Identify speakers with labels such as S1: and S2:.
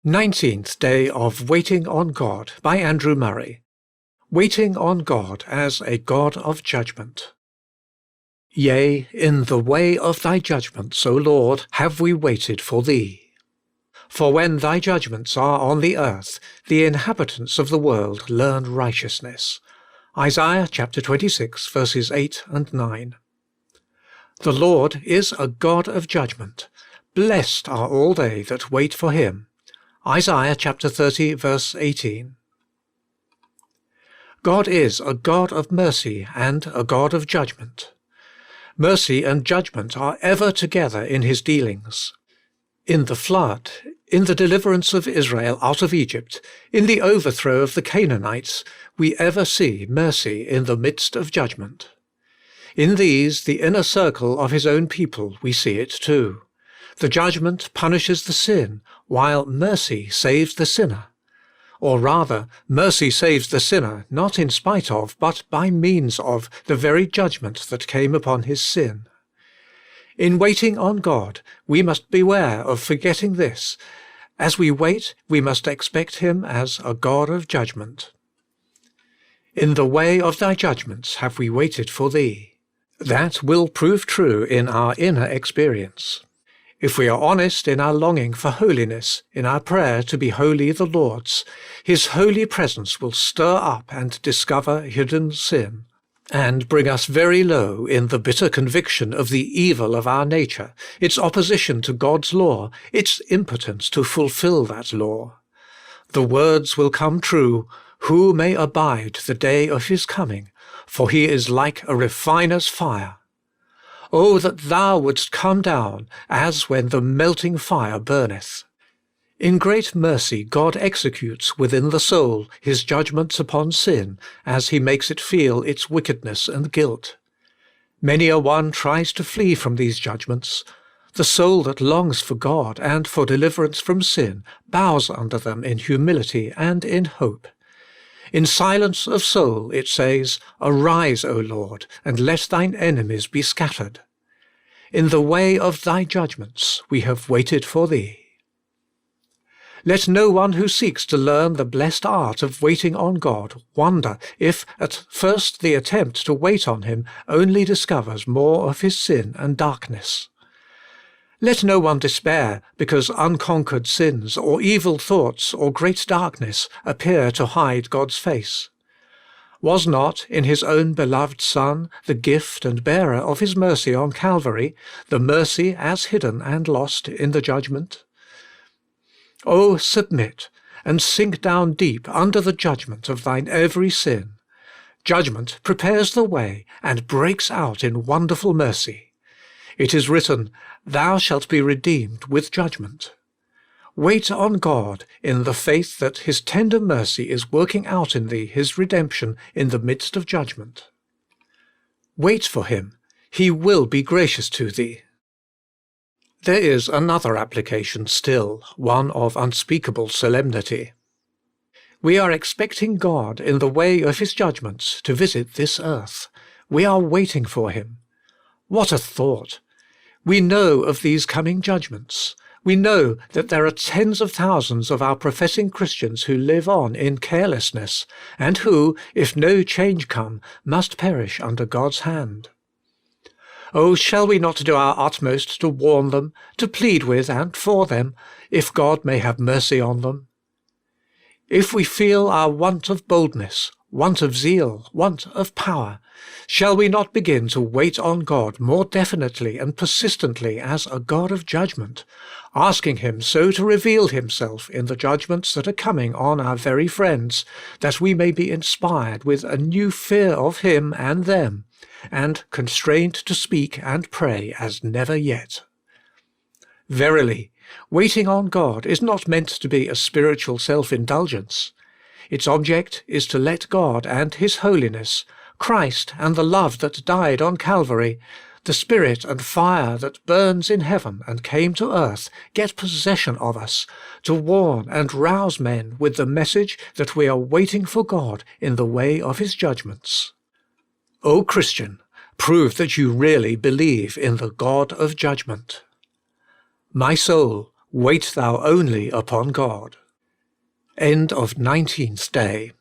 S1: 19th Day of Waiting on God by Andrew Murray. Waiting on God as a God of Judgement. Yea, in the way of thy judgments, O Lord, have we waited for thee. For when thy judgments are on the earth, the inhabitants of the world learn righteousness. Isaiah chapter 26, verses 8 and 9. The Lord is a God of judgment. Blessed are all they that wait for him. Isaiah chapter 30, verse 18. God is a God of mercy and a God of judgment. Mercy and judgment are ever together in his dealings. In the flood, in the deliverance of Israel out of Egypt, in the overthrow of the Canaanites, we ever see mercy in the midst of judgment. In these, the inner circle of his own people, we see it too. The judgment punishes the sin, while mercy saves the sinner. Or rather, mercy saves the sinner not in spite of, but by means of, the very judgment that came upon his sin. In waiting on God, we must beware of forgetting this. As we wait, we must expect him as a God of judgment. In the way of thy judgments have we waited for thee. That will prove true in our inner experience. If we are honest in our longing for holiness, in our prayer to be wholly the Lord's, his holy presence will stir up and discover hidden sin, and bring us very low in the bitter conviction of the evil of our nature, its opposition to God's law, its impotence to fulfill that law. The words will come true, "Who may abide the day of his coming? For he is like a refiner's fire. O that thou wouldst come down, as when the melting fire burneth." In great mercy God executes within the soul his judgments upon sin, as he makes it feel its wickedness and guilt. Many a one tries to flee from these judgments. The soul that longs for God and for deliverance from sin bows under them in humility and in hope. In silence of soul it says, "Arise, O Lord, and let thine enemies be scattered." In the way of thy judgments we have waited for thee. Let no one who seeks to learn the blessed art of waiting on God wonder if at first the attempt to wait on him only discovers more of his sin and darkness. Let no one despair because unconquered sins or evil thoughts or great darkness appear to hide God's face. Was not, in his own beloved Son, the gift and bearer of his mercy on Calvary, the mercy as hidden and lost in the judgment? Oh, submit, and sink down deep under the judgment of thine every sin. Judgment prepares the way and breaks out in wonderful mercy. It is written, "Thou shalt be redeemed with judgment." Wait on God in the faith that his tender mercy is working out in thee his redemption in the midst of judgment. Wait for him. He will be gracious to thee. There is another application still, one of unspeakable solemnity. We are expecting God in the way of his judgments to visit this earth. We are waiting for him. What a thought! We know of these coming judgments. We know that there are tens of thousands of our professing Christians who live on in carelessness, and who, if no change come, must perish under God's hand. Oh, shall we not do our utmost to warn them, to plead with and for them, if God may have mercy on them? If we feel our want of boldness, want of zeal, want of power, shall we not begin to wait on God more definitely and persistently as a God of judgment, asking him so to reveal himself in the judgments that are coming on our very friends, that we may be inspired with a new fear of him and them, and constrained to speak and pray as never yet? Verily, waiting on God is not meant to be a spiritual self-indulgence. Its object is to let God and his holiness, Christ and the love that died on Calvary, the Spirit and fire that burns in heaven and came to earth, get possession of us, to warn and rouse men with the message that we are waiting for God in the way of his judgments. O Christian, prove that you really believe in the God of judgment. My soul, Wait thou only upon God. End of 19th day.